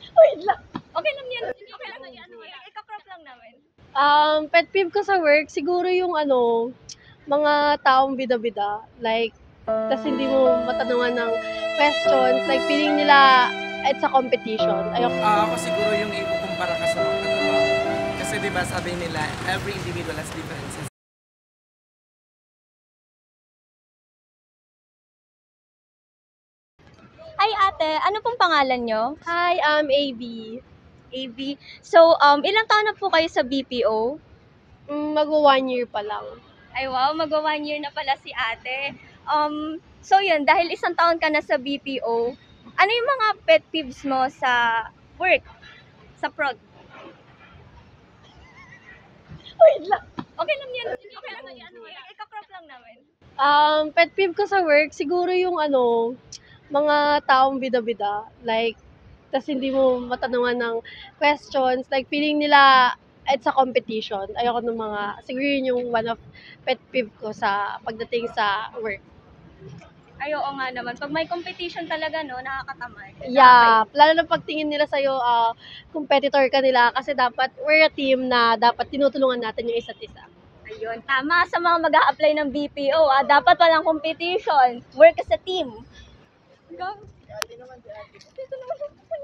Wait lang. Okay lang yan. Okay lang yan. Ika-crop lang namin. Pet peeve ko sa work, siguro yung mga taong bida-bida. Like, tas hindi mo matanungan ng questions. Like, feeling nila it's a competition. Ako siguro yung ikukumpara ka sa mga katrabaho. Kasi diba sabi nila, every individual has differences. Hi ate, ano pong pangalan nyo? Hi, I'm AB. AB. So, ilang taon na po kayo sa BPO? Mag-1 year pa lang. Ay wow, mag-1 year na pala si ate. So yun, dahil isang taon ka na sa BPO, ano yung mga pet peeves mo sa work? Sa prod? Wait lang. Okay lang yan. Okay lang yan. Ika-crop lang namin. Pet peeve ko sa work, siguro yung mga taong bida-bida. Like, tas hindi mo matanungan ng questions. Like, feeling nila it's a competition. Ayoko ng mga, siguro yun yung one of pet peeve ko sa pagdating sa work. Ay, oo nga naman. Pag may competition talaga, no, nakakatamad. Yeah, lalo na pagtingin nila sa'yo, competitor ka nila kasi dapat we're a team na dapat tinutulungan natin yung isa't isa. Ayun, tama sa mga mag-a-apply ng BPO. Dapat walang competition. Work as a team. Go. Dito naman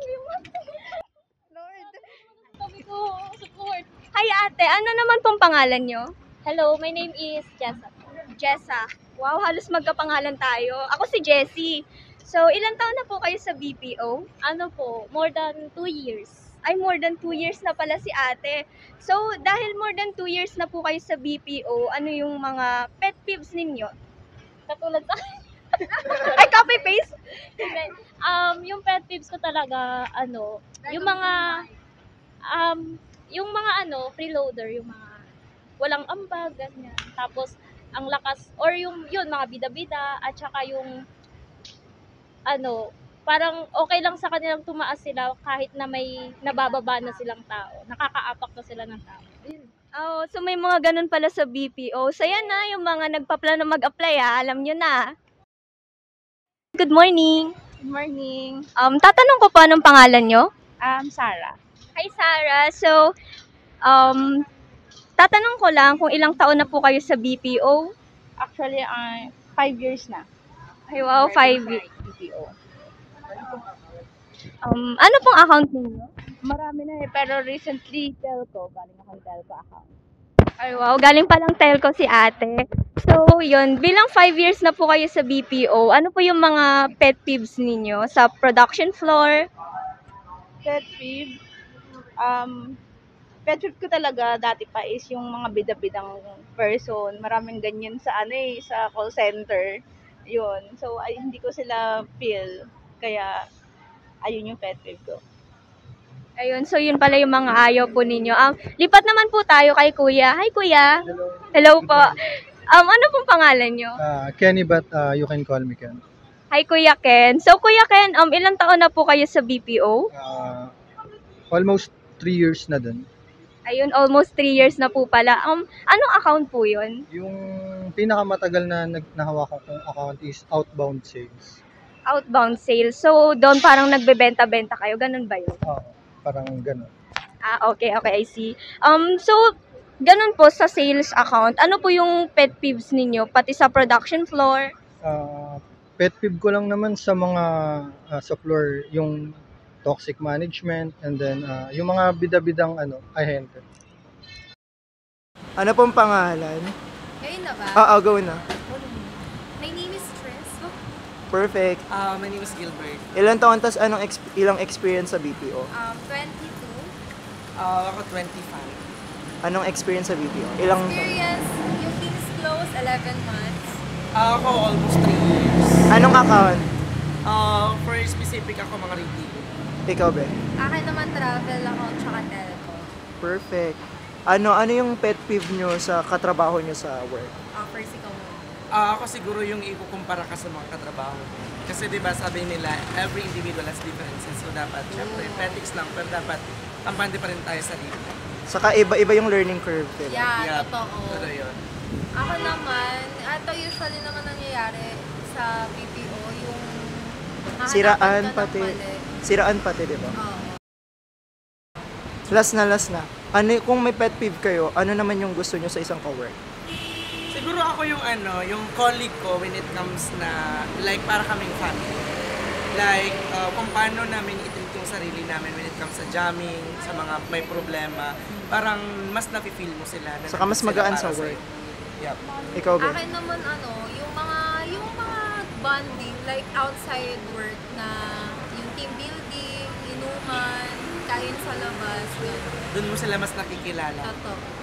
yung Lord. Sabi ko, support. Hi ate, ano naman pong pangalan nyo? Hello, my name is Jessa. Jessa. Wow, halos magkapangalan tayo. Ako si Jessie. So, ilang taon na po kayo sa BPO? Ano po, more than 2 years. Ay, more than 2 years na pala si ate. So, dahil more than 2 years na po kayo sa BPO, ano yung mga pet peeves ninyo? Katulad sa Ay, copy-paste? yung pet peeves ko talaga, yung mga freeloader, yung mga walang ambag, ganyan. Tapos, ang lakas, or yun, mga bida-bida, at saka yung, parang okay lang sa kanilang tumaas sila kahit na may nabababa na silang tao. Nakakaapak na sila ng tao. Ayun. Oh, so may mga ganun pala sa BPO. So yan na, yung mga nagpaplano mag-apply alam nyo na. Good morning. Good morning. Tatanong ko po anong pangalan nyo? Sarah. Hi Sarah. So, tatanong ko lang kung ilang taon na po kayo sa BPO? Actually, 5 years na. Ay wow, 5 years. BPO. Ano pong account ninyo? Marami na pero recently, telco. Galing akong telco account. Ay wow, galing palang telco si ate. So, yun, bilang 5 years na po kayo sa BPO, ano po yung mga pet peeves ninyo sa production floor? Pet peeve. Pet peeve ko talaga dati pa is yung mga bida-bidang person. Maraming ganyan sa sa call center. Yun. So, hindi ko sila feel. Kaya, ayun yung pet peeve ko. Ayun, so yun pala yung mga ayaw po ninyo. Lipat naman po tayo kay Kuya. Hi Kuya. Hello po. Ano pong pangalan nyo? Kenny, but you can call me Ken. Hi Kuya Ken. So Kuya Ken, ilang taon na po kayo sa BPO? Almost 3 years na din. Ayun, almost 3 years na po pala. Anong account po yun? Yung pinakamatagal na nahawakan kong account is outbound sales. Outbound sales. So, doon parang nagbebenta-benta kayo. Ganun ba yun? Oo, parang ganun. Okay, I see. So, ganun po sa sales account. Ano po yung pet peeves ninyo? Pati sa production floor? Pet peeve ko lang naman sa mga sa floor, yung toxic management, and then yung mga bida-bidang ahente. Ano pong pangalan? Ngayon na ba? Oo, go na. My name is Tris. Perfect. My name is Gilbert. Ilan taon tas ilang experience sa BPO? 22. Ako 25. Anong experience sa BPO? Experience, yung things close, 11 months. Ako almost 3 years. Anong account? For specific ako mga retail. Ikaw ba? Akin naman travel account tsaka telco. Perfect. Ano yung pet peeve nyo sa katrabaho nyo sa work? First ikaw muna. Ako siguro yung ikukumpara ka sa mga katrabaho. Kasi diba sabi nila, every individual has differences. So dapat, syempre, petics lang, pero dapat kampante pa rin tayo sa dito. Saka iba-iba yung learning curve, diba? Yeah, totoo. Pero yun. Ako naman, ito usually naman nangyayari sa BPO, yung Siraan hahanapan ka ng pati. mali. Siraan pati, diba? Oo. Last na. Ano, kung may pet peeve kayo, ano naman yung gusto nyo sa isang cowork? Siguro ako yung yung colleague ko when it comes na, like, para kaming family. Like, kung paano namin i-treat yung sarili namin when it comes sa jamming, sa mga may problema, parang mas nafe-feel mo sila. Na Saka mas sila magaan para sa sa'yo. work. Yep. Ikaw, Ben? Akin naman yung mga bonding, like outside work na yung team building, inuman, kain sa labas, gano'n. Doon mo sila mas nakikilala. Totoo.